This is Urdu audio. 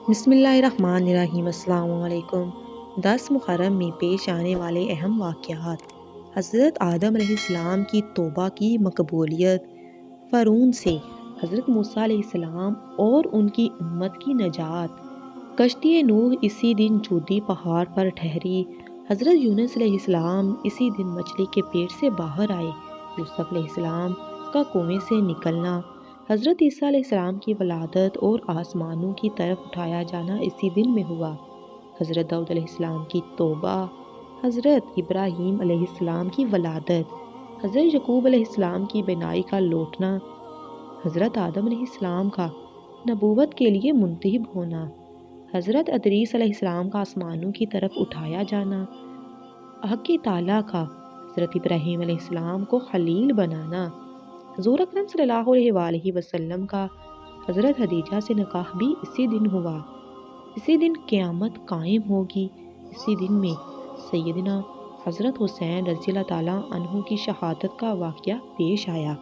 بسم اللہ الرحمن الرحیم۔ السلام علیکم۔ 10 محرم میں پیش آنے والے اہم واقعات: حضرت آدم علیہ السلام کی توبہ کی مقبولیت، فرعون سے حضرت موسیٰ علیہ السلام اور ان کی امت کی نجات، کشتی نوح اسی دن جودی پہاڑ پر ٹھہری، حضرت یونس علیہ السلام اسی دن مچھلی کے پیٹ سے باہر آئے، یوسف علیہ السلام کا کنویں سے نکلنا، حضرت عیسیٰ علیہ السلام کی ولادت اور آسمانوں کی طرف اٹھایا جانا اسی دن میں ہوا، حضرت داؤد علیہ السلام کی توبہ، حضرت ابراہیم علیہ السلام کی ولادت، حضرت یعقوب علیہ السلام کی بینائی کا لوٹنا، حضرت آدم علیہ السلام کا نبوت کے لیے منتخب ہونا، حضرت ادریس علیہ السلام کا آسمانوں کی طرف اٹھایا جانا، حق تعالیٰ کا حضرت ابراہیم علیہ السلام کو خلیل بنانا، حضور اکرم صلی اللہ علیہ وآلہ وسلم کا حضرت خدیجہ سے نکاح بھی اسی دن ہوا، اسی دن قیامت قائم ہوگی، اسی دن میں سیدنا حضرت حسین رضی اللہ تعالیٰ عنہ کی شہادت کا واقعہ پیش آیا۔